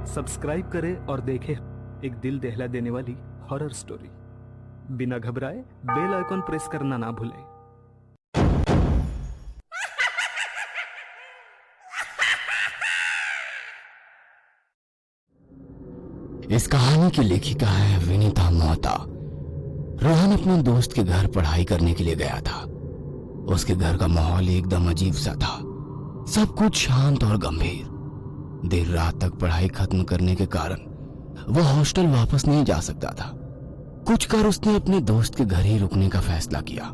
Subscribe करें और देखें एक दिल दहला देने वाली हॉरर स्टोरी। बिना घबराए बेल आइकॉन प्रेस करना ना भूलें। इस कहानी की लेखिका है विनीता मोहता। रोहन अपने दोस्त के घर पढ़ाई करने के लिए गया था। उसके घर का माहौल एकदम अजीब सा था, सब कुछ शांत और गंभीर। देर रात तक पढ़ाई खत्म करने के कारण वह हॉस्टल वापस नहीं जा सकता था। कुछ कर उसने अपने दोस्त के घर ही रुकने का फैसला किया।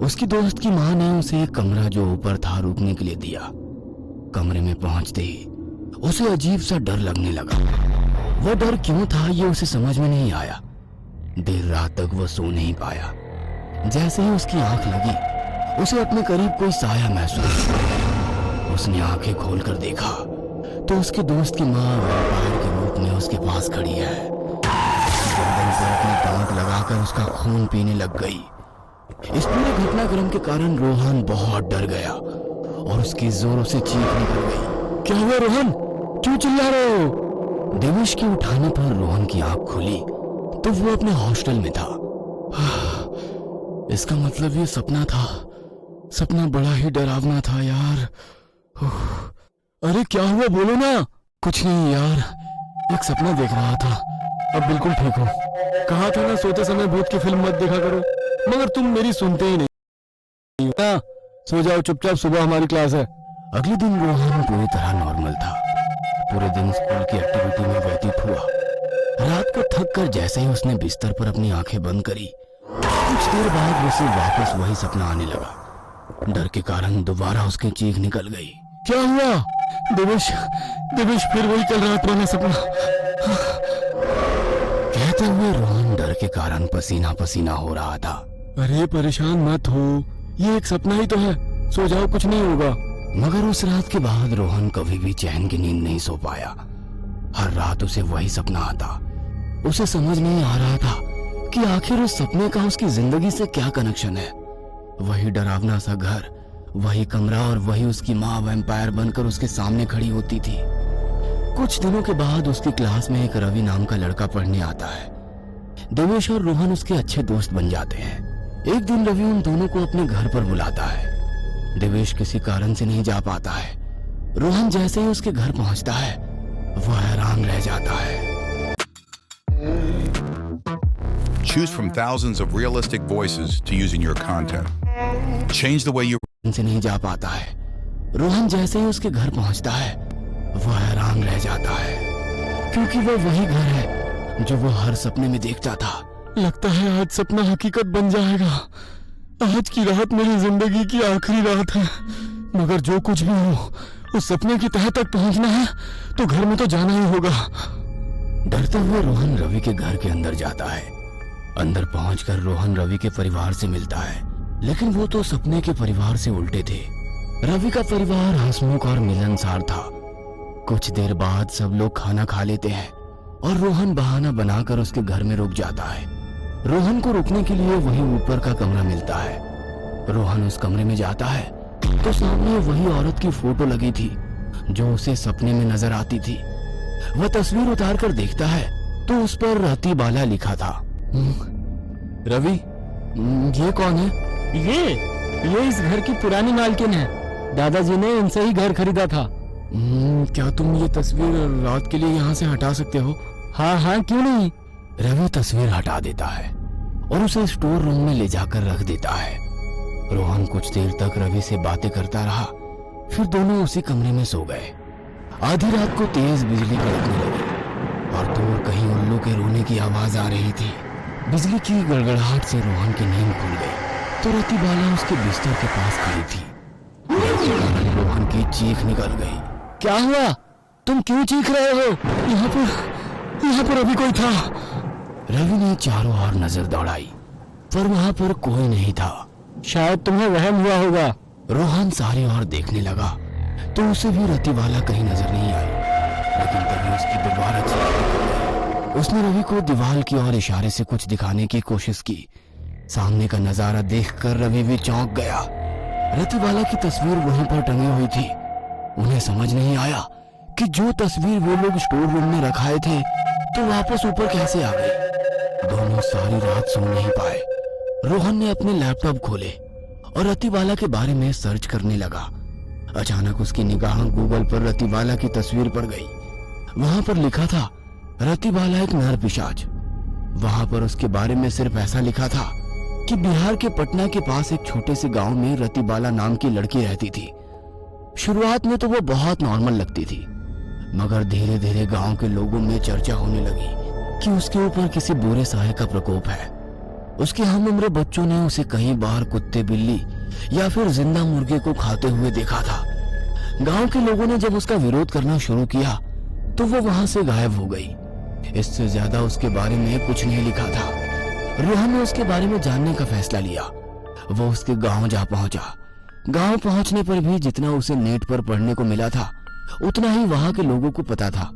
उसकी दोस्त की मां ने उसे एक कमरा जो ऊपर था रुकने के लिए दिया। कमरे में पहुंचते ही उसे अजीब सा डर लगने लगा। वह डर क्यों था ये उसे समझ में नहीं आया। देर रात तक वह सो नहीं पाया। जैसे ही उसकी आंख लगी उसे अपने करीब कोई साया महसूस हुआ। उसने आंखें खोलकर देखा तो उसके दोस्त की मां वैम्पायर के रूप में उसके पास खड़ी है। गर्दन पर अपने दांत लगाकर उसका खून पीने लग गई। इस पूरे घटनाक्रम के कारण रोहन बहुत डर गया और उसकी जोरों से चीख निकल गई। क्या हुआ रोहन, क्यों चिल्ला रहे हो? देवेश के उठाने पर रोहन की आंख खुली तो वो अपने हॉस्टल में था। इसका मतलब ये सपना था। सपना बड़ा ही डरावना था यार। अरे क्या हुआ, बोलो ना। कुछ नहीं यार, एक सपना देख रहा था, अब बिल्कुल ठीक हूँ। कहा था ना सोते समय भूत की फिल्म मत देखा करो, मगर तुम मेरी सुनते ही नहीं। सो जाओ चुपचाप, सुबह हमारी क्लास है। अगले दिन रोहन पूरी तरह नॉर्मल था। पूरे दिन स्कूल की एक्टिविटी में व्यतीत हुआ। रात को थक कर जैसे ही उसने बिस्तर पर अपनी आंखें बंद करी, कुछ देर बाद उसे वापस वही सपना आने लगा। डर के कारण दोबारा उसकी चीख निकल गई। क्या हुआ? देवेश फिर वही कल रात वाला सपना। कहते हुए रोहन डर के कारण पसीना पसीना हो रहा था। अरे परेशान मत हो, ये एक सपना ही तो है, सो जाओ, कुछ नहीं होगा। मगर उस रात के बाद रोहन कभी भी चैन की नींद नहीं सो पाया। हर रात उसे वही सपना आता। उसे समझ नहीं आ रहा था कि आखिर उस सपने का उसकी जिंदगी से क्या कनेक्शन है। वही डरावना सा घर, वही कमरा और वही उसकी माँ वैम्पायर बनकर उसके सामने खड़ी होती थी। कुछ दिनों के बाद उसकी क्लास में एक रवि नाम का लड़का पढ़ने आता है। देवेश और रोहन उसके अच्छे दोस्त बन जाते हैं। एक दिन रवि उन दोनों को अपने घर पर बुलाता है। देवेश किसी कारण से नहीं जा पाता है। रोहन जैसे ही उसके घर पहुंचता है वह हैरान रह जाता है। Choose from thousands of realistic voices to use in your content. Change the way you से नहीं जा पाता है। रोहन जैसे ही उसके घर पहुंचता है वह हैरान रह जाता है, क्योंकि वह वही घर है जो वह हर सपने में देखता था। लगता है आज सपना हकीकत बन जाएगा। आज की रात मेरी जिंदगी की आखिरी रात है, मगर जो कुछ भी हो उस सपने की तह तक पहुंचना है तो घर में तो जाना ही होगा। डरते हुए रोहन रवि के घर के अंदर जाता है। अंदर पहुंचकर रोहन रवि के परिवार से मिलता है, लेकिन वो तो सपने के परिवार से उल्टे थे। रवि का परिवार हंसमुख और मिलनसार था। कुछ देर बाद सब लोग खाना खा लेते हैं और रोहन बहाना बनाकर उसके घर में रुक जाता है। रोहन को रुकने के लिए वही ऊपर का कमरा मिलता है। रोहन उस कमरे में जाता है तो सामने वही औरत की फोटो लगी थी जो उसे सपने में नजर आती थी। वह तस्वीर उतार कर देखता है तो उस पर रतिबाला लिखा था। रवि, ये कौन है? ये इस घर की पुरानी मालकिन है। दादाजी ने इनसे ही घर खरीदा था। क्या तुम ये तस्वीर रात के लिए यहाँ से हटा सकते हो? हाँ, क्यों नहीं। रवि तस्वीर हटा देता है और उसे स्टोर रूम में ले जाकर रख देता है। रोहन कुछ देर तक रवि से बातें करता रहा, फिर दोनों उसी कमरे में सो गए। आधी रात को तेज बिजली कड़कने लगी और दूर कहीं उल्लू के रोने की आवाज आ रही थी। बिजली की गड़गड़ाहट से रोहन की नींद खुल गई तो रतिबाला उसके बिस्तर के पास खड़ी थी। रोहन की चीख निकल गई। क्या हुआ? तुम क्यों चीख रहे हो? यहाँ पर अभी कोई था। रवि ने चारों ओर नजर दौड़ाई पर वहां पर कोई नहीं था। शायद तुम्हें वहम हुआ होगा। रोहन सारी ओर देखने लगा तो उसे भी रतिबाला कहीं नजर नहीं आई, लेकिन तभी उसकी दोबारा चीख निकल गई। उसने रवि को दीवार की ओर इशारे से कुछ दिखाने की कोशिश की। सामने का नजारा देखकर रवि भी चौंक गया। रतिबाला की तस्वीर वहीं पर टंगी हुई थी। उन्हें समझ नहीं आया कि जो तस्वीर वो लोग स्टोर रूम में रखाए थे तो वापस ऊपर कैसे आ गई। दोनों सारी रात सो नहीं पाए। रोहन ने अपने लैपटॉप खोले और रतिबाला के बारे में सर्च करने लगा। अचानक उसकी निगाह गूगल पर रतिबाला की तस्वीर पड़ गई। वहां पर लिखा था रतिबाला एक नर पिशाच। वहां पर उसके बारे में सिर्फ ऐसा लिखा था कि बिहार के पटना के पास एक छोटे से गांव में रतिबाला नाम की लड़की रहती थी। शुरुआत में तो वो बहुत नॉर्मल लगती थी, मगर धीरे धीरे गांव के लोगों में चर्चा होने लगी कि उसके ऊपर किसी बुरे साये का प्रकोप है। उसके हम उम्र बच्चों ने उसे कई बार कुत्ते, बिल्ली या फिर जिंदा मुर्गे को खाते हुए देखा था। गांव के लोगों ने जब उसका विरोध करना शुरू किया तो वो वहां से गायब हो गई। इससे ज्यादा उसके बारे में कुछ नहीं लिखा था। रोहन ने उसके बारे में जानने का फैसला लिया। वो उसके गांव जा पहुंचा। गांव पहुंचने पर भी जितना उसे नेट पर पढ़ने को मिला था उतना ही वहां के लोगों को पता था।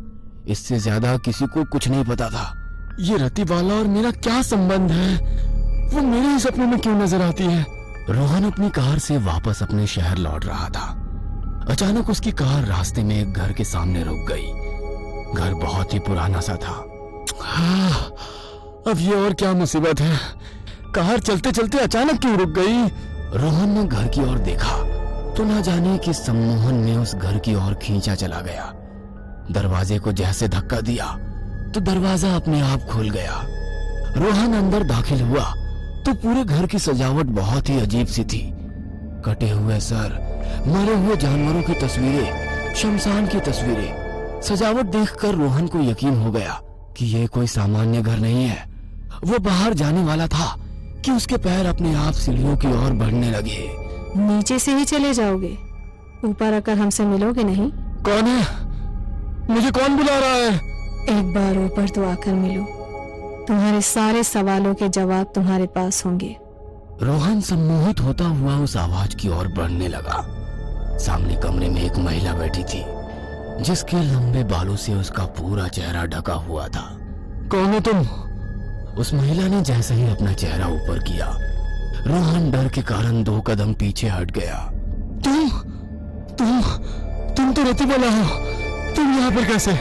इससे ज्यादा किसी को कुछ नहीं पता था। ये रतिबाला और मेरा क्या संबंध है? वो मेरे ही सपने में क्यों नजर आती है? रोहन अपनी कार से वापस अपने शहर लौट रहा था। अचानक उसकी कार रास्ते में एक घर के सामने रुक गई। घर बहुत ही पुराना सा था। अब ये और क्या मुसीबत है? कार चलते चलते अचानक क्यों रुक गई? रोहन ने घर की ओर देखा तो ना जाने कि सम्मोहन में उस घर की ओर खींचा चला गया। दरवाजे को जैसे धक्का दिया तो दरवाजा अपने आप खुल गया। रोहन अंदर दाखिल हुआ तो पूरे घर की सजावट बहुत ही अजीब सी थी। कटे हुए सर, मरे हुए जानवरों की तस्वीरें, शमशान की तस्वीरें। सजावट देखकर रोहन को यकीन हो गया कि यह कोई सामान्य घर नहीं है। वो बाहर जाने वाला था कि उसके पैर अपने आप सीढ़ियों की ओर बढ़ने लगे। नीचे से ही चले जाओगे? ऊपर आकर हमसे मिलोगे नहीं? कौन है? मुझे कौन बुला रहा है? एक बार ऊपर तो आकर मिलो। तुम्हारे सारे सवालों के जवाब तुम्हारे पास होंगे। रोहन सम्मोहित होता हुआ उस आवाज की ओर बढ़ने लगा। सामने कमरे में एक महिला बैठी थी जिसके लंबे बालों से उसका पूरा चेहरा ढका हुआ था। कौन हो तुम? उस महिला ने जैसे ही अपना चेहरा ऊपर किया, रोहन डर के कारण 2 कदम पीछे हट गया। तुम तो रतिबाला हो। तुम यहाँ पर कैसे?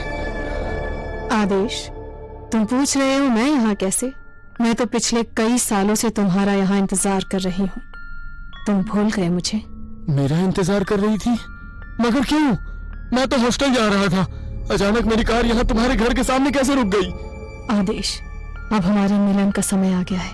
आदेश, तुम पूछ रहे हो मैं यहाँ कैसे? मैं तो पिछले कई सालों से तुम्हारा यहाँ इंतजार कर रही हूँ। तुम भूल गए मुझे? मेरा इंतजार कर रही थी? मगर क्यों? मैं तो हॉस्टल जा रहा था। अचानक मेरी कार यहाँ तुम्हारे घर के सामने कैसे रुक गई? आदेश, अब हमारे मिलन का समय आ गया है।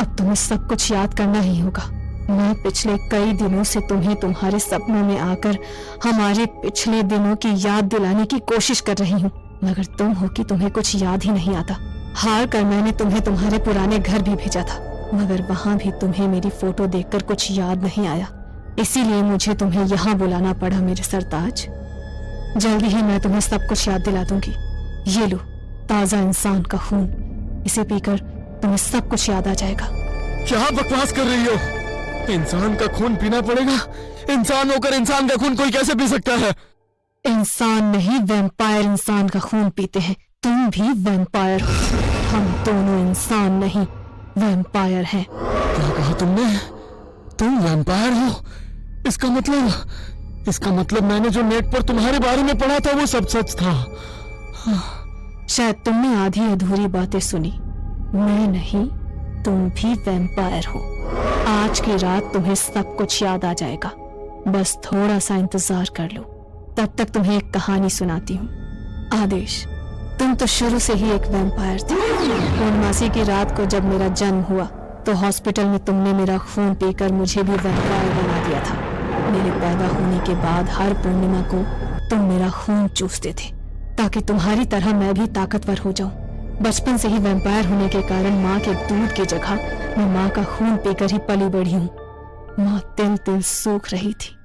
अब तुम्हें सब कुछ याद करना ही होगा। मैं पिछले कई दिनों से तुम्हें तुम्हारे सपनों में आकर हमारे पिछले दिनों की याद दिलाने की कोशिश कर रही हूँ, मगर तुम हो कि तुम्हें कुछ याद ही नहीं आता। हार कर मैंने तुम्हें तुम्हारे पुराने घर भी भेजा था, मगर वहां भी तुम्हें मेरी फोटो देखकर कुछ याद नहीं आया। इसीलिए मुझे तुम्हें यहाँ बुलाना पड़ा मेरे सरताज। जल्दी ही मैं तुम्हें सब कुछ याद दिला दूंगी। ये लो ताजा इंसान का खून, इसे पीकर तुम्हें सब कुछ याद आ जाएगा। क्या बकवास कर रही हो? इंसान का खून पीना पड़ेगा? इंसान होकर इंसान का खून कोई कैसे पी सकता है? इंसान नहीं, वैम्पायर इंसान का खून पीते हैं। तुम भी वैम्पायर हो। हम दोनों इंसान नहीं, वैम्पायर हैं। क्या कहा तुमने? तुम वैम्पायर हो? इसका मतलब मैंने जो नेट पर तुम्हारे बारे में पढ़ा था वो सब सच था। शायद तुमने आधी अधूरी बातें सुनी। मैं नहीं, तुम भी वैम्पायर हो। आज की रात तुम्हें सब कुछ याद आ जाएगा। बस थोड़ा सा इंतजार कर लो, तब तक तुम्हें एक कहानी सुनाती हूँ। आदेश, तुम तो शुरू से ही एक वैम्पायर थे। पूर्णमासी की रात को जब मेरा जन्म हुआ तो हॉस्पिटल में तुमने मेरा खून पीकर मुझे भी वैम्पायर बना दिया था। मेरे पैदा होने के बाद हर पूर्णिमा को तुम मेरा खून चूसते थे ताकि तुम्हारी तरह मैं भी ताकतवर हो जाऊं। बचपन से ही वैम्पायर होने के कारण माँ के दूध की जगह मैं माँ का खून पीकर ही पली बढ़ी हूँ। माँ तिल तिल सूख रही थी,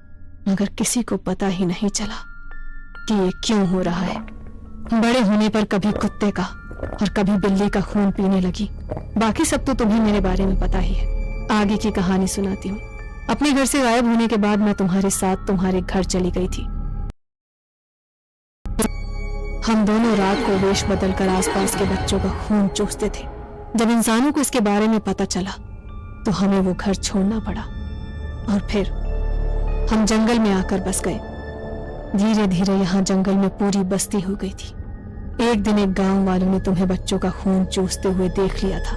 मगर किसी को पता ही नहीं चला कि ये क्यों हो रहा है। बड़े होने पर कभी कुत्ते का और कभी बिल्ली का खून पीने लगी। बाकी सब तो तुम्हें मेरे बारे में पता ही है। आगे की कहानी सुनाती हूँ। अपने घर से गायब होने के बाद मैं तुम्हारे साथ तुम्हारे घर चली गई थी। हम दोनों रात को वेश बदलकर आसपास के बच्चों का खून चूसते थे। जब इंसानों को इसके बारे में पता चला तो हमें वो घर छोड़ना पड़ा और फिर हम जंगल में आकर बस गए। धीरे धीरे यहाँ जंगल में पूरी बस्ती हो गई थी। एक दिन एक गांव वालों ने तुम्हें बच्चों का खून चूसते हुए देख लिया था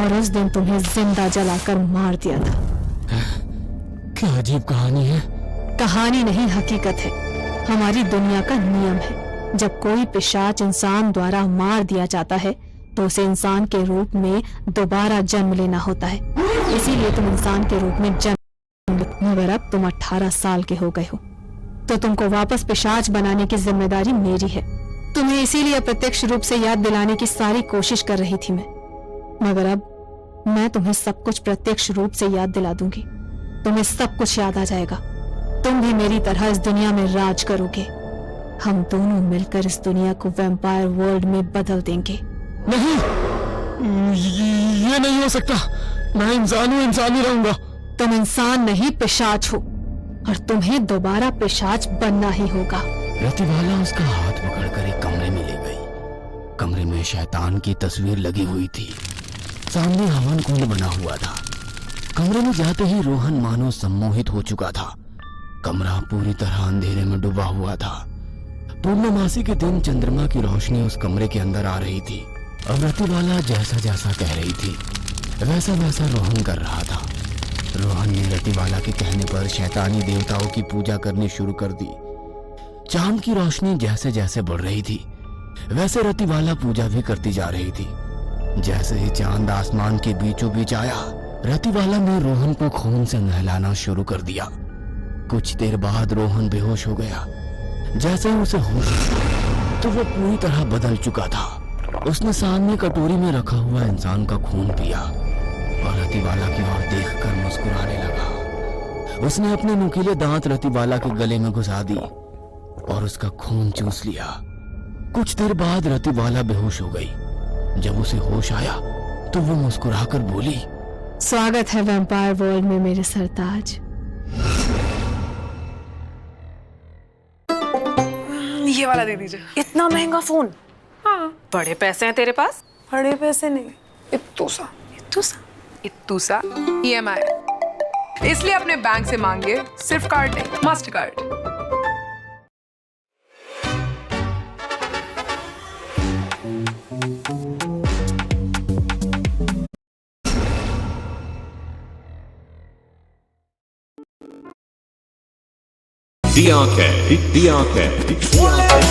और उस दिन तुम्हें जिंदा जलाकर मार दिया था। क्या अजीब कहानी है। कहानी नहीं, हकीकत है। हमारी दुनिया का नियम है, जब कोई पिशाच इंसान द्वारा मार दिया जाता है तो उसे इंसान के रूप में दोबारा जन्म लेना होता है। इसीलिए तुम इंसान के रूप में जन्म, मगर अब तुम 18 साल के हो गए हो, तो तुमको वापस पिशाच बनाने की जिम्मेदारी मेरी है। तुम्हें इसीलिए अप्रत्यक्ष रूप से याद दिलाने की सारी कोशिश कर रही थी मैं, मगर अब मैं तुम्हें सब कुछ प्रत्यक्ष रूप से याद दिला दूंगी। तुम्हें सब कुछ याद आ जाएगा। तुम भी मेरी तरह इस दुनिया में राज करोगे। हम दोनों मिलकर इस दुनिया को वैम्पायर वर्ल्ड में बदल देंगे। नहीं, ये नहीं हो सकता। मैं इंसान हूँ, इंसान ही रहूंगा। तुम इंसान नहीं, पिशाच हो, और तुम्हें दोबारा पिशाच बनना ही होगा। रतिवाला उसका हाथ पकड़कर एक कमरे में ले गई। कमरे में शैतान की तस्वीर लगी हुई थी। सामने हवन कुंड बना हुआ था। कमरे में जाते ही रोहन मानो सम्मोहित हो चुका था। कमरा पूरी तरह अंधेरे में डूबा हुआ था। पूर्णमासी के दिन चंद्रमा की रोशनी उस कमरे के अंदर आ रही थी। अब रतिवाला जैसा जैसा कह रही थी वैसा वैसा रोहन कर रहा था। रोहन ने रतिवाला के कहने पर शैतानी देवताओं की पूजा करनी शुरू कर दी। चांद की रोशनी जैसे जैसे बढ़ रही थी वैसे रतिवाला पूजा भी करती जा रही थी। जैसे ही चांद आसमान के बीचों बीच आया, रतिवाला ने रोहन को खून से नहलाना शुरू कर दिया। कुछ देर बाद रोहन बेहोश हो गया। जैसे ही उसे होश आया तो वो पूरी तरह बदल चुका था। उसने सामने कटोरी में रखा हुआ इंसान का खून पिया और रतिवाला की ओर देखकर मुस्कुराने लगा। उसने अपने नुकीले दांत रतिवाला के गले में घुसा दी और उसका खून चूस लिया। कुछ देर बाद रतिवाला बेहोश हो गई। जब उसे होश आया तो वो मुस्कुराकर बोली, स्वागत है वैम्पायर वर्ल्ड में मेरे सरताज। ये वाला दे दीजिए। इतना महंगा फोन? हाँ, बड़े पैसे हैं तेरे पास? बड़े पैसे नहीं, इत्तूसा इत्तूसा EMI, इसलिए अपने बैंक से मांगे, सिर्फ कार्ड नहीं, मास्टर कार्ड। DRK